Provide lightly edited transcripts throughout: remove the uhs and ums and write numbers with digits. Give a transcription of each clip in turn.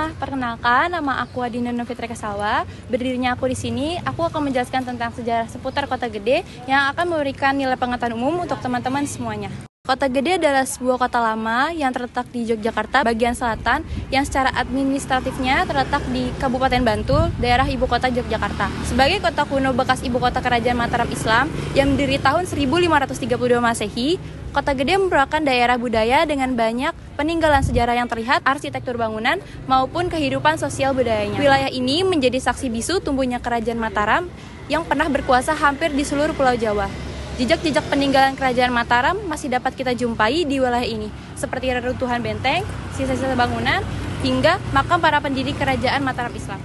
Semuanya, perkenalkan nama aku Adina Novitra Kasawa. Berdirinya aku di sini, aku akan menjelaskan tentang sejarah seputar Kota Gede yang akan memberikan nilai pengetahuan umum untuk teman-teman semuanya. Kota Gede adalah sebuah kota lama yang terletak di Yogyakarta bagian selatan yang secara administratifnya terletak di Kabupaten Bantul, daerah ibu kota Yogyakarta. Sebagai kota kuno bekas ibu kota Kerajaan Mataram Islam yang berdiri tahun 1532 Masehi, Kota Gede merupakan daerah budaya dengan banyak peninggalan sejarah yang terlihat, arsitektur bangunan maupun kehidupan sosial budayanya. Wilayah ini menjadi saksi bisu tumbuhnya Kerajaan Mataram yang pernah berkuasa hampir di seluruh Pulau Jawa. Jejak-jejak peninggalan Kerajaan Mataram masih dapat kita jumpai di wilayah ini, seperti reruntuhan benteng, sisa-sisa bangunan, hingga makam para pendiri Kerajaan Mataram Islam.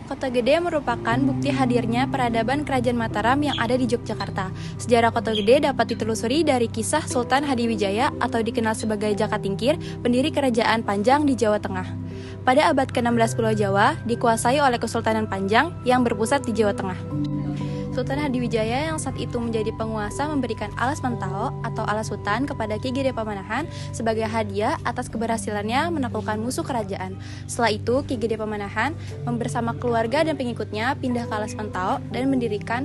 Kota Gede merupakan bukti hadirnya peradaban Kerajaan Mataram yang ada di Yogyakarta. Sejarah Kota Gede dapat ditelusuri dari kisah Sultan Hadiwijaya atau dikenal sebagai Jaka Tingkir, pendiri Kerajaan Panjang di Jawa Tengah. Pada abad ke-16 Pulau Jawa dikuasai oleh Kesultanan Panjang yang berpusat di Jawa Tengah. Sultan Hadiwijaya yang saat itu menjadi penguasa memberikan alas mentao atau alas hutan kepada Ki Gede Pamanahan sebagai hadiah atas keberhasilannya menaklukkan musuh kerajaan. Setelah itu, Ki Gede Pamanahan bersama keluarga dan pengikutnya pindah ke alas mentao dan mendirikan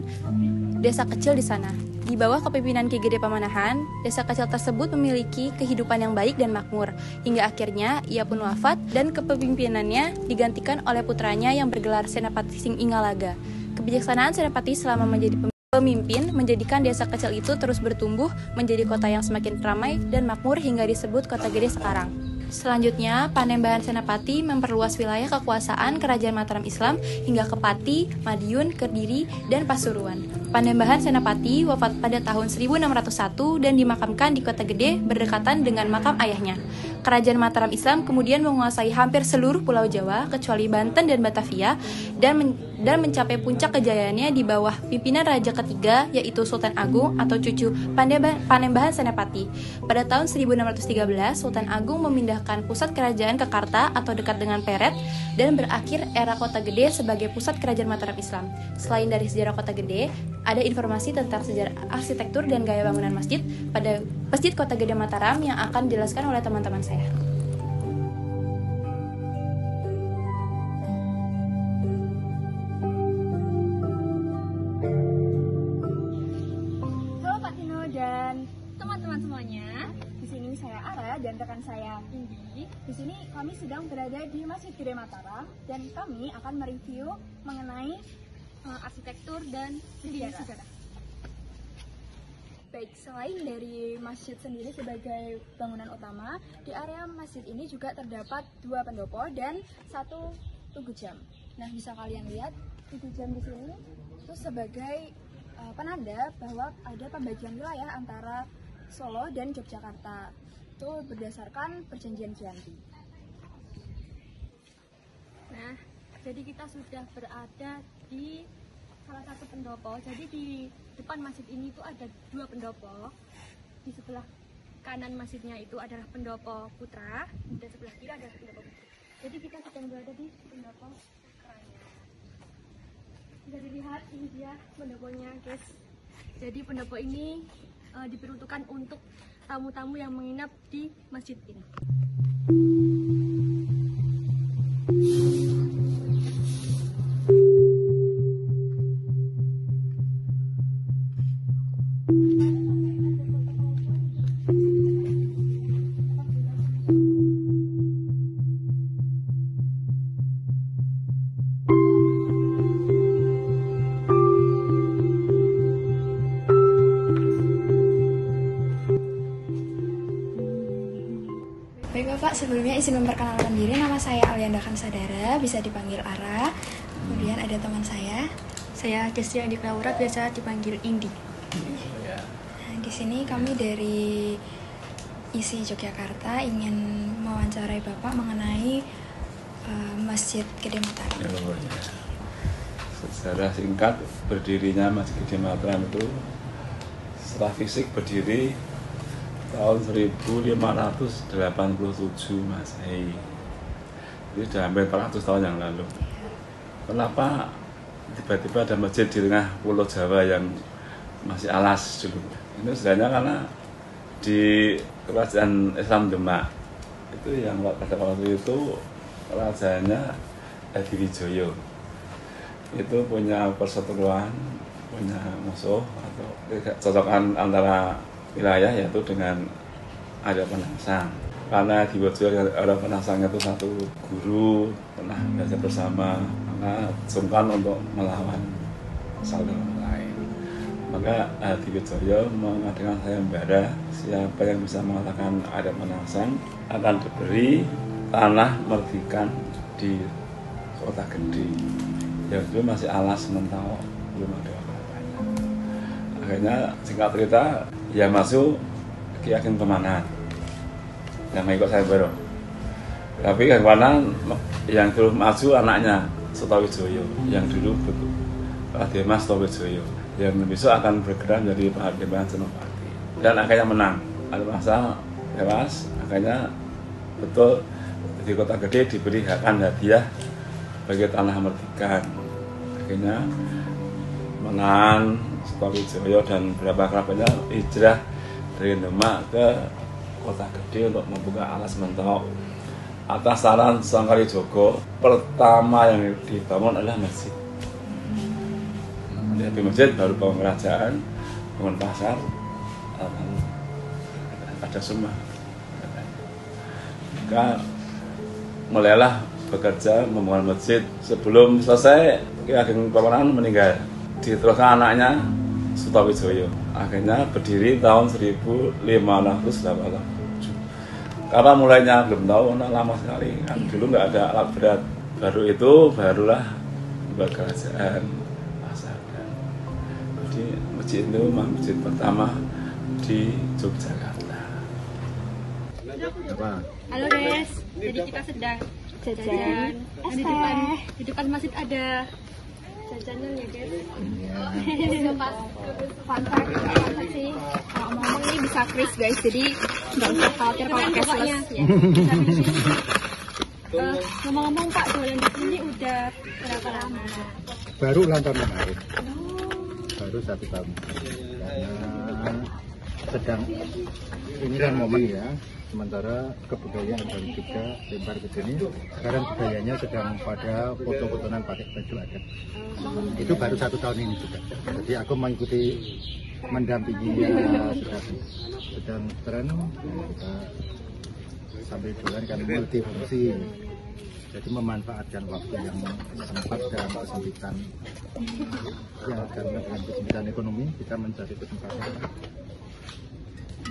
desa kecil di sana. Di bawah kepemimpinan Ki Gede Pamanahan, desa kecil tersebut memiliki kehidupan yang baik dan makmur. Hingga akhirnya ia pun wafat dan kepemimpinannya digantikan oleh putranya yang bergelar Senapati Sing Ingalaga. Kebijaksanaan Senapati selama menjadi pemimpin menjadikan desa kecil itu terus bertumbuh menjadi kota yang semakin ramai dan makmur hingga disebut Kota Gede sekarang. Selanjutnya, Panembahan Senapati memperluas wilayah kekuasaan Kerajaan Mataram Islam hingga ke Pati, Madiun, Kediri, dan Pasuruan. Panembahan Senapati wafat pada tahun 1601 dan dimakamkan di Kota Gede berdekatan dengan makam ayahnya. Kerajaan Mataram Islam kemudian menguasai hampir seluruh Pulau Jawa kecuali Banten dan Batavia dan mencapai puncak kejayaannya di bawah pimpinan Raja ketiga yaitu Sultan Agung atau cucu Panembahan Senapati. Pada tahun 1613, Sultan Agung memindahkan pusat kerajaan ke Karta atau dekat dengan Peret dan berakhir era Kota Gede sebagai pusat kerajaan Mataram Islam. Selain dari sejarah Kota Gede, ada informasi tentang sejarah arsitektur dan gaya bangunan masjid pada Masjid Kota Gede Mataram yang akan dijelaskan oleh teman-teman saya. Halo Pak Tino dan teman-teman semuanya. Di sini saya Ara dan rekan saya Indi. Di sini kami sedang berada di Masjid Gede Mataram dan kami akan mereview mengenai arsitektur dan sejarah. Baik, selain dari masjid sendiri sebagai bangunan utama, di area masjid ini juga terdapat 2 pendopo dan 1 tugu jam. Nah, bisa kalian lihat tugu jam di sini itu sebagai penanda bahwa ada pembagian wilayah antara Solo dan Yogyakarta. Itu berdasarkan perjanjian Giyanti. Nah, jadi kita sudah berada di salah satu pendopo. Jadi di depan masjid ini itu ada 2 pendopo. Di sebelah kanan masjidnya itu adalah pendopo putra dan sebelah kiri adalah pendopo putri. Jadi kita sedang berada di pendopo putranya. Bisa dilihat ini dia pendoponya, guys. Jadi pendopo ini diperuntukkan untuk tamu-tamu yang menginap di masjid ini. Baik Bapak, sebelumnya izin memperkenalkan diri, nama saya Alianda Kansadara, bisa dipanggil Ara. Kemudian ada teman saya Destia Andi Laura, biasa dipanggil Indi. Nah, di sini kami dari ISI Yogyakarta ingin mewawancarai Bapak mengenai Masjid Gede Mataram. Secara singkat, berdirinya Masjid Gede Mataram itu secara fisik berdiri tahun 1587 Masehi. Jadi sudah hampir 400 tahun yang lalu. Kenapa tiba-tiba ada masjid di tengah Pulau Jawa yang masih alas dulu? Ini sebenarnya karena di Kerajaan Islam Demak itu yang pada waktu itu rajanya Edi Wijoyo. Itu punya perseteruan, punya musuh atau kecocokan antara wilayah yaitu dengan Arya Penangsang. Karena di Wijoyo Arya Penangsang itu satu guru, pernah belajar bersama, maka sungkan untuk melawan saudara lain. Maka Edi Wijoyo mengadakan sayembara, siapa yang bisa mengalahkan Arya Penangsang akan diberi tanah merdikan di Kota Gede. Yang itu masih alas mentau, belum ada apa-apanya. Akhirnya singkat cerita, ya masuk Ki Ageng Pemanan yang mengikut saya baru. Tapi Ageng Pemanan yang dulu maju anaknya Sutowijoyo, yang dulu Raden Mas Sutowijoyo, yang besok akan bergerak menjadi Panglima Senopati. Dan akhirnya menang. Ada masa tewas, akhirnya betul di Kota Gede diberi hadiah bagi tanah merdikan. Akhirnya Menan, Sutowijoyo dan beberapa kerabatnya hijrah dari Demak ke Kota Gede untuk membuka alas mentok. Atas saran Sang Kalijogo, pertama yang dibangun adalah masjid. Di masjid baru bangun kerajaan, bangun pasar, ada semua. Maka mulailah bekerja membangun masjid. Sebelum selesai Ki Ageng Pemanan meninggal, diteruskan anaknya Sutowijoyo. Akhirnya berdiri tahun 1587. Karena mulainya belum tahu, lama sekali kan. Dulu nggak ada alat berat. Baru itu barulah buat kerajaan pasar. Jadi masjid itu masjid pertama di Yogyakarta. Halo Des, jadi kita sedang jajan. Di depan masjid ada jajannya ya Des. Iya. Fun fact sih. Ngomong-ngomong ini bisa kris guys, jadi nggak usah khawatir kalau cashless. Ngomong-ngomong Pak, jualan di sini udah berapa lama? Baru ulang tahun kemarin. Baru 1 tahun. Karena sedang ini kan momen ya. Sementara kebudayaan baru juga lempar ke sini. Sekarang budayanya sedang pada foto-fotonan pakai baju adat. Itu baru 1 tahun ini juga. Jadi aku mengikuti mendampingi ya sedang tren kita sambil jualan kan multifungsi. Jadi memanfaatkan waktu yang sempat dan kesempitan ya, karena dengan kesempitan ekonomi kita mencari kesempatan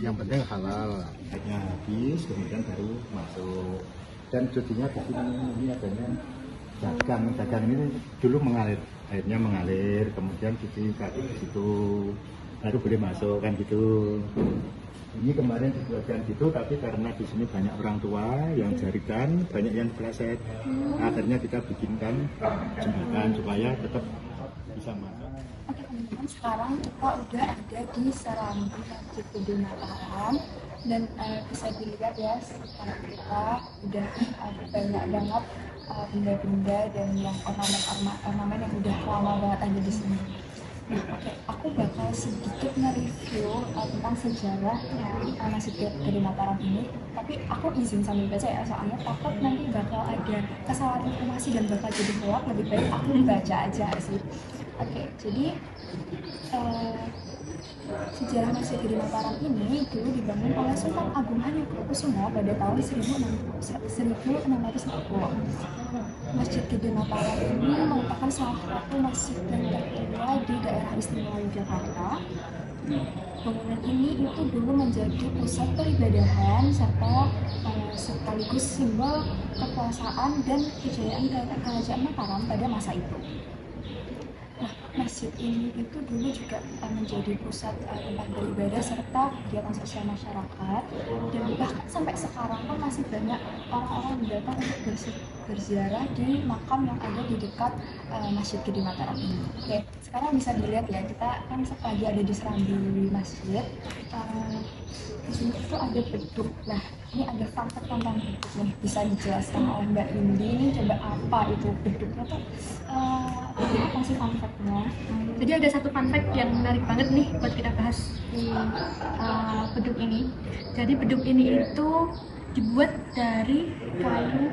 yang penting halal, akhirnya habis kemudian baru masuk. Dan jadinya di sini ini adanya dagang ini dulu mengalir, akhirnya mengalir, kemudian cuci kaki di situ baru boleh masuk kan gitu. Ini kemarin dibuatkan gitu, tapi karena di sini banyak orang tua yang jarikan, banyak yang kepleset, akhirnya kita bikinkan jembatan supaya tetap bisa masuk. Oke teman-teman, sekarang kita udah ada di Serambi Masjid Gede Mataram dan bisa dilihat ya sekitar kita udah banyak banget benda-benda dan yang ornamen yang udah lama banget ada di sini. Nah, oke, aku bakal sedikit nge-review tentang sejarahnya Masjid Gede Mataram ini, tapi aku izin sambil baca ya, soalnya takut nanti bakal ada kesalahan informasi dan bakal jadi hoax. Lebih baik aku baca aja sih. Oke, jadi sejarah Masjid Gede Mataram ini dulu dibangun oleh Sultan Agung Hamengkubuwono pada tahun 1640. Masjid Gede Mataram ini merupakan salah satu masjid yang tertua di daerah istimewa Yogyakarta. Bangunan ini itu dulu menjadi pusat peribadahan serta sekaligus simbol kekuasaan dan kejayaan Kerajaan Mataram pada masa itu. Nah, masjid ini itu dulu juga menjadi pusat tempat beribadah serta kegiatan sosial masyarakat, dan bahkan sampai sekarang pun masih banyak orang-orang yang datang untuk berziarah di makam yang ada di dekat Masjid Gede Mataram ini. Oke, sekarang bisa dilihat ya, kita kan lagi ada di Serambi Masjid. Di sini itu ada beduk. Nah, ini ada fun fact tentang beduk nih, bisa dijelaskan oleh Mbak Indi. Ini coba apa itu beduknya tuh? Apa sih fun fact-nya? Jadi ada satu fun fact yang menarik banget nih buat kita bahas di beduk ini. Jadi beduk ini itu dibuat dari kayu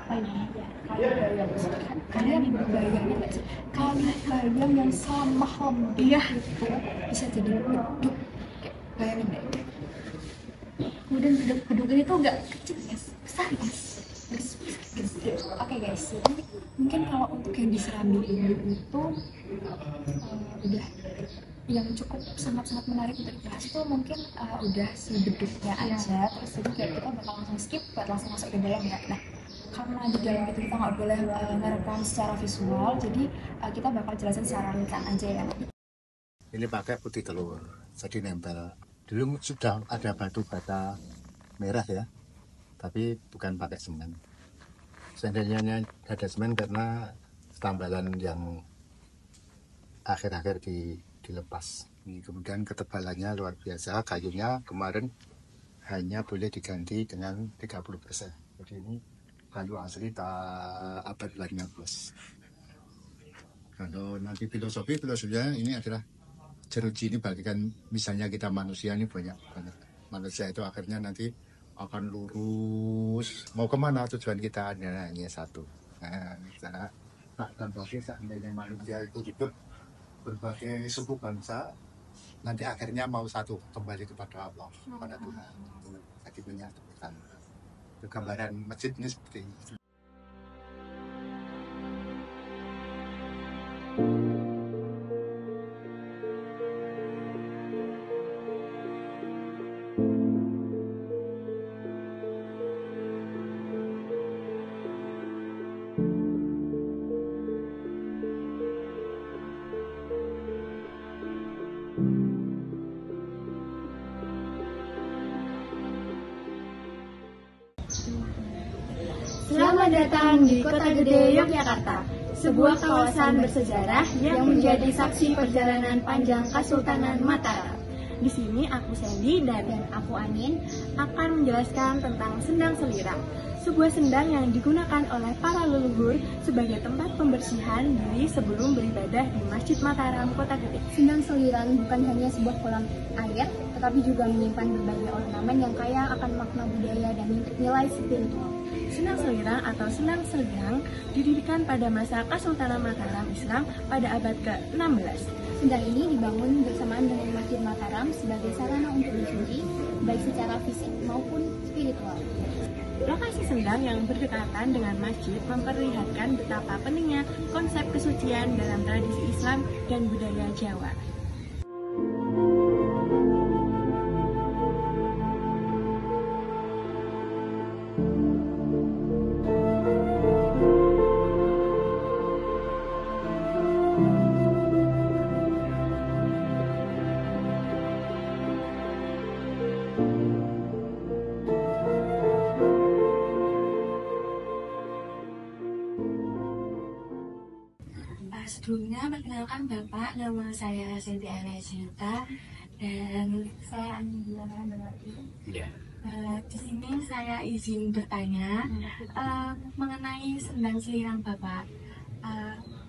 bayam. Kalian bayangin nggak sih, kayu bayam yang sama lembut itu bisa jadi beduk, kayak bayangin deh. Kemudian beduk ini tuh nggak kecil guys, besar guys. Oke guys, jadi mungkin kalau untuk yang diserami ini itu udah yang cukup sangat-sangat menarik untuk dibahas itu mungkin udah si beduknya aja. Terus jadi kayak kita bakal langsung skip buat langsung masuk ke dalam ya. Nah, karena di dalam itu kita nggak boleh merekam secara visual, jadi kita bakal jelasin secara ringkas aja ya. Ini pakai putih telur, jadi nempel. Dulu sudah ada batu bata merah ya, tapi bukan pakai semen. Seandainya ada semen karena tambalan yang akhir-akhir dilepas. Kemudian ketebalannya luar biasa, kayunya kemarin hanya boleh diganti dengan 30%. Jadi ini kayu asli abad 19. Kalau nanti filosofinya ini adalah jeruji ini bagikan, misalnya kita manusia ini banyak manusia itu akhirnya nanti akan lurus mau kemana, tujuan kita hanya satu. Nah, misalnya bagi seandainya manusia itu hidup berbagai suku bangsa, nanti akhirnya mau satu, kembali kepada Allah, kepada Tuhan. Jadi menyatukan. Itu gambaran masjid ini seperti ini. Selamat datang di Kota Gede, Yogyakarta, sebuah kawasan bersejarah yang menjadi saksi perjalanan panjang Kesultanan Mataram. Di sini aku Sandy dan aku Anin akan menjelaskan tentang sendang selirang, sebuah sendang yang digunakan oleh para leluhur sebagai tempat pembersihan diri sebelum beribadah di Masjid Mataram, Kota Gede. Sendang selirang bukan hanya sebuah kolam air, tetapi juga menyimpan berbagai ornamen yang kaya akan makna budaya dan nilai spiritual. Sendang selirang atau sendang selirang didirikan pada masa Kesultanan Mataram Islam pada abad ke-16. Sendang ini dibangun bersamaan dengan Masjid Mataram sebagai sarana untuk bersuci, baik secara fisik maupun spiritual. Lokasi sendang yang berdekatan dengan masjid memperlihatkan betapa pentingnya konsep kesucian dalam tradisi Islam dan budaya Jawa. Sebelumnya, perkenalkan Bapak, nama saya Sinti Anasinta dan saya Anindila Melati. Di sini saya izin bertanya mengenai sendang selirang Bapak.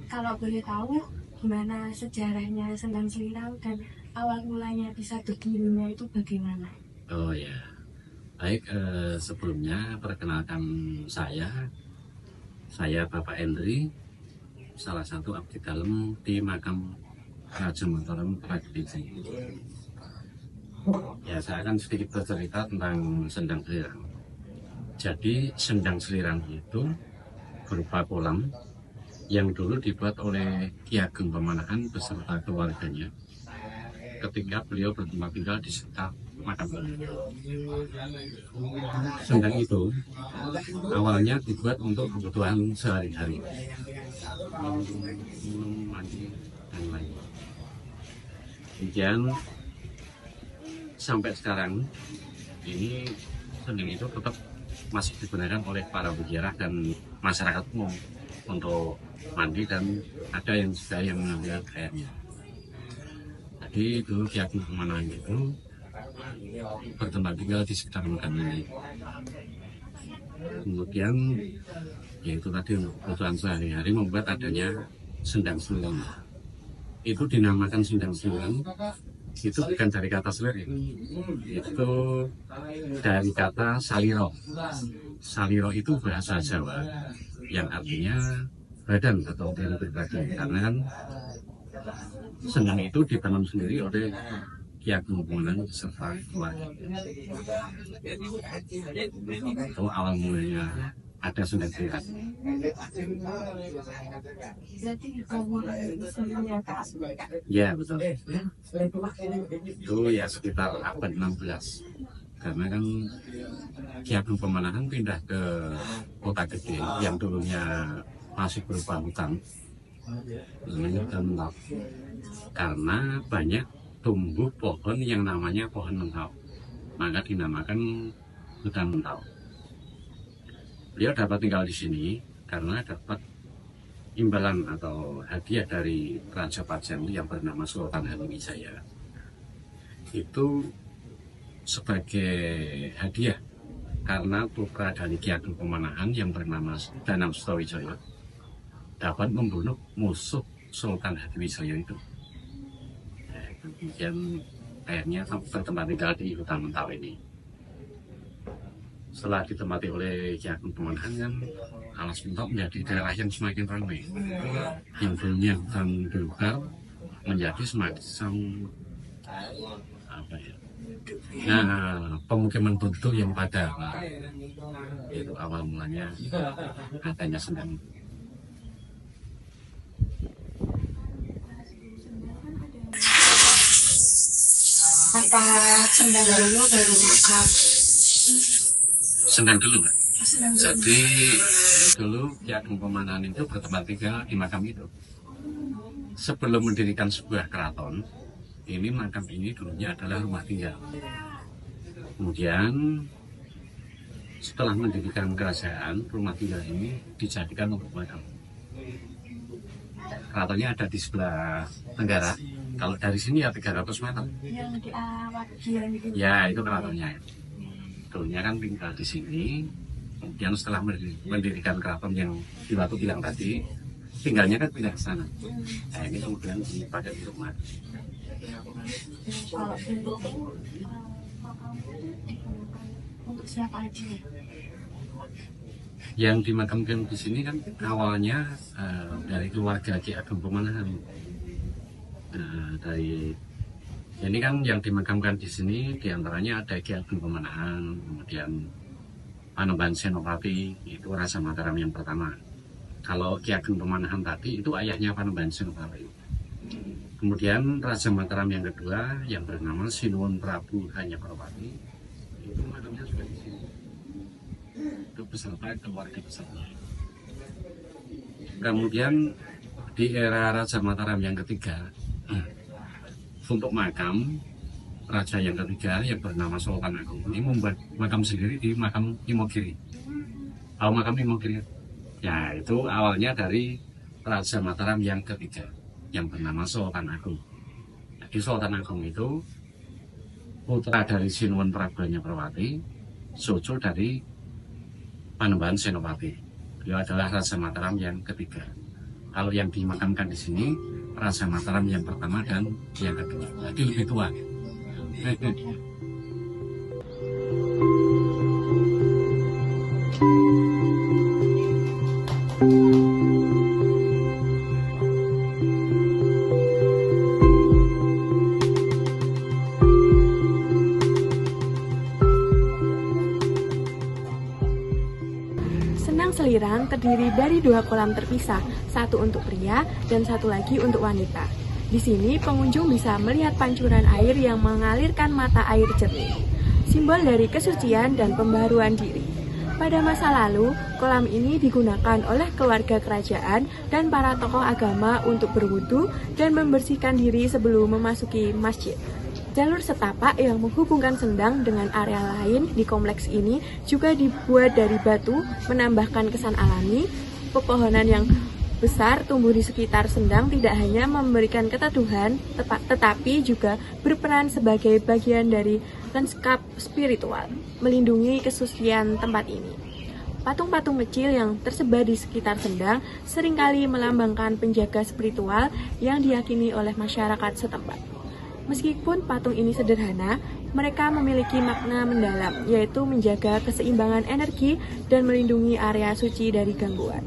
Kalau boleh tahu, gimana sejarahnya sendang selirang dan awal mulanya bisa berdirinya itu bagaimana? Oh ya, baik. Sebelumnya perkenalkan saya Bapak Endri, salah satu abdi dalam di makam Raja Mataram Tradisi. Ya, saya akan sedikit bercerita tentang sendang selirang. Jadi sendang selirang itu berupa kolam yang dulu dibuat oleh Ki Ageng Pamanakan beserta keluarganya ketika beliau bertempat tinggal di sekitar makam ini. Sendang itu awalnya dibuat untuk kebutuhan sehari-hari, minum, mandi, dan lain. Kemudian sampai sekarang ini sendang itu tetap masih digunakan oleh para peziarah dan masyarakat umum untuk mandi, dan ada yang juga yang mengambil airnya. Jadi dulu Ki Ageng Pamanakan itu bertempat tinggal di sekitar makam ini. Kemudian yaitu tadi untuk kebutuhan sehari-hari membuat adanya sendang selirang. Itu dinamakan sendang selirang itu bukan dari kata selirik, itu dari kata saliro. Saliro itu bahasa Jawa yang artinya badan atau diri pribadi, karena kan sendang itu ditanam sendiri oleh Ki Ageng Pemenang beserta keluarga. Itu awal mulanya ada sendang sehat. Ya betul. Itu ya sekitar abad 16. Karena kan Ki Ageng Pemenang pindah ke Kota Gede yang dulunya masih berupa hutan, namanya hutan mentau. Karena banyak tumbuh pohon yang namanya pohon mentau, maka dinamakan hutan mentau. Beliau dapat tinggal di sini karena dapat imbalan atau hadiah dari Raja Pajajaran yang bernama Sultan Haliwijaya. Itu sebagai hadiah karena putra dari Ki Ageng Pemenang yang bernama Danang Sutawijaya dapat membunuh musuh Sultan Haliwijaya itu. Kemudian akhirnya bertempat tinggal di hutan mentau ini. Setelah ditempati oleh Ki Ageng Pemenang kan Alas Mentau menjadi daerah yang semakin ramai. Yang dulunya hutan belukar menjadi semacam apa ya? Nah, pemukiman penduduk yang padat. Itu awal mulanya adanya sendang. Apa sendang dulu baru makam? Sendang dulu, Mbak. Jadi dulu Ki Ageng Pemenang itu bertempat tinggal di makam itu. Sebelum mendirikan sebuah keraton, ini makam ini dulunya adalah rumah tinggal. Kemudian setelah mendirikan kerajaan, rumah tinggal ini dijadikan untuk makam. Keratonnya ada di sebelah tenggara. Kalau dari sini ya 300 meter. Yang di awal gitu. Ya, itu keratonnya. Dulunya kan tinggal di sini. Kemudian setelah mendirikan keraton yang di Batu Bilang tadi, tinggalnya kan pindah ke sana. Nah, ini kemudian pada di rumah. Kalau untuk makam untuk siapa aja? Yang dimakamkan di sini kan awalnya dari keluarga Ki Ageng Pemenang. Dari ini kan yang dimakamkan di sini diantaranya ada Ki Ageng Pemenang, kemudian Panembahan Senopati, itu Raja Mataram yang pertama. Kalau Ki Ageng Pemenang tadi itu ayahnya Panembahan Senopati. Kemudian Raja Mataram yang kedua yang bernama Sinuwun Prabu Hanyaprawati, itu makamnya juga di sini. Itu beserta keluarga besarnya. Kemudian di era Raja Mataram yang ketiga, untuk makam raja yang ketiga yang bernama Sultan Agung ini membuat makam sendiri di makam Imogiri. Tahu makam Imogiri? Ya, itu awalnya dari Raja Mataram yang ketiga yang bernama Sultan Agung. Jadi Sultan Agung itu putra dari Sinuwun Prabu Hanyaprawati, cucu dari Panembahan Senopati. Beliau adalah Raja Mataram yang ketiga. Kalau yang dimakamkan di sini Raja Mataram yang pertama dan yang kedua, jadi lebih tua. Senang Selirang terdiri dari 2 kolam terpisah, satu untuk pria dan satu lagi untuk wanita. Di sini pengunjung bisa melihat pancuran air yang mengalirkan mata air jernih, simbol dari kesucian dan pembaharuan diri. Pada masa lalu, kolam ini digunakan oleh keluarga kerajaan dan para tokoh agama untuk berwudu dan membersihkan diri sebelum memasuki masjid. Jalur setapak yang menghubungkan Sendang dengan area lain di kompleks ini juga dibuat dari batu, menambahkan kesan alami. Pepohonan yang besar tumbuh di sekitar Sendang tidak hanya memberikan keteduhan, tetapi juga berperan sebagai bagian dari lanskap spiritual, melindungi kesucian tempat ini. Patung-patung kecil yang tersebar di sekitar Sendang seringkali melambangkan penjaga spiritual yang diyakini oleh masyarakat setempat. Meskipun patung ini sederhana, mereka memiliki makna mendalam, yaitu menjaga keseimbangan energi dan melindungi area suci dari gangguan.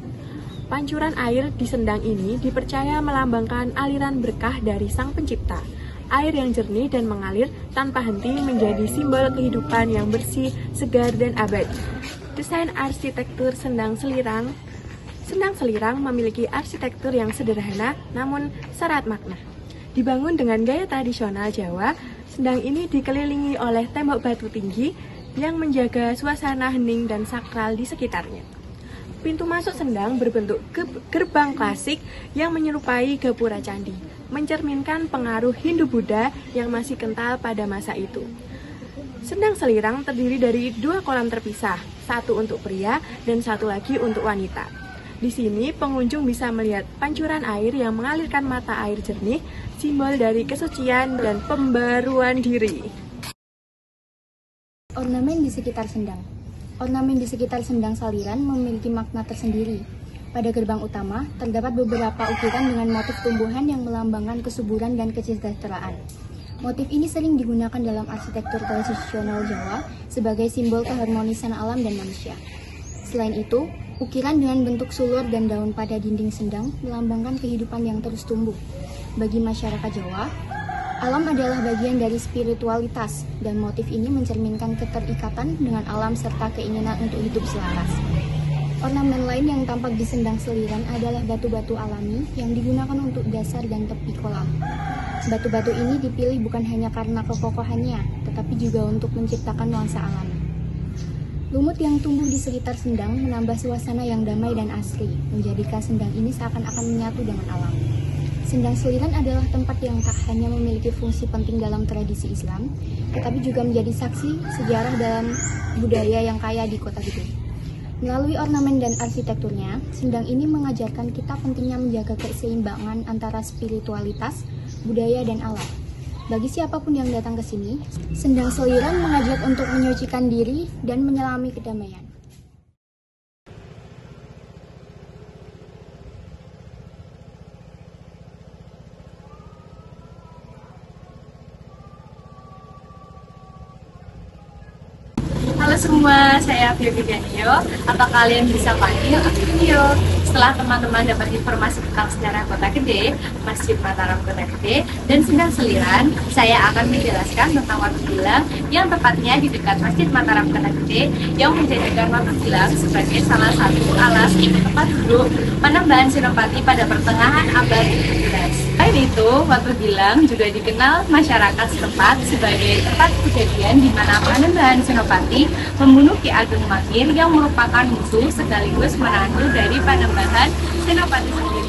Pancuran air di sendang ini dipercaya melambangkan aliran berkah dari Sang Pencipta. Air yang jernih dan mengalir tanpa henti menjadi simbol kehidupan yang bersih, segar, dan abadi. Desain arsitektur Sendang Selirang memiliki arsitektur yang sederhana namun syarat makna. Dibangun dengan gaya tradisional Jawa, sendang ini dikelilingi oleh tembok batu tinggi yang menjaga suasana hening dan sakral di sekitarnya. Pintu masuk sendang berbentuk gerbang klasik yang menyerupai gapura candi, mencerminkan pengaruh Hindu-Buddha yang masih kental pada masa itu. Sendang Selirang terdiri dari 2 kolam terpisah, satu untuk pria dan satu lagi untuk wanita. Di sini, pengunjung bisa melihat pancuran air yang mengalirkan mata air jernih, simbol dari kesucian dan pembaruan diri. Ornamen di sekitar sendang. Ornamen di sekitar Sendang Saliran memiliki makna tersendiri. Pada gerbang utama, terdapat beberapa ukiran dengan motif tumbuhan yang melambangkan kesuburan dan kesejahteraan. Motif ini sering digunakan dalam arsitektur tradisional Jawa sebagai simbol keharmonisan alam dan manusia. Selain itu, ukiran dengan bentuk sulur dan daun pada dinding sendang melambangkan kehidupan yang terus tumbuh. Bagi masyarakat Jawa, alam adalah bagian dari spiritualitas, dan motif ini mencerminkan keterikatan dengan alam serta keinginan untuk hidup selaras. Ornamen lain yang tampak di Sendang Seliran adalah batu-batu alami yang digunakan untuk dasar dan tepi kolam. Batu-batu ini dipilih bukan hanya karena kekokohannya, tetapi juga untuk menciptakan nuansa alami. Lumut yang tumbuh di sekitar sendang menambah suasana yang damai dan asri, menjadikan sendang ini seakan-akan menyatu dengan alam. Sendang Seliran adalah tempat yang tak hanya memiliki fungsi penting dalam tradisi Islam, tetapi juga menjadi saksi sejarah dalam budaya yang kaya di Kota Gede. Melalui ornamen dan arsitekturnya, sendang ini mengajarkan kita pentingnya menjaga keseimbangan antara spiritualitas, budaya, dan alam. Bagi siapapun yang datang ke sini, Sendang Seliran mengajak untuk menyucikan diri dan menyelami kedamaian. Halo semua, saya Fiogi Danio. Apa kalian bisa panggil aku Vio? Setelah teman-teman dapat informasi tentang sejarah Kota Gede, Masjid Mataram Kota Gede, dan Sendang Seliran, saya akan menjelaskan tentang Watu Gilang yang tepatnya di dekat Masjid Mataram Kota Gede yang menjadikan Watu Gilang sebagai salah satu alas tempat duduk Panembahan Senopati pada pertengahan abad 17. Selain itu, Watu Gilang juga dikenal masyarakat setempat sebagai tempat kejadian di mana Panembahan Senopati membunuh Ki Ageng Mangir yang merupakan musuh sekaligus menantu dari Panembahan Senopati sendiri.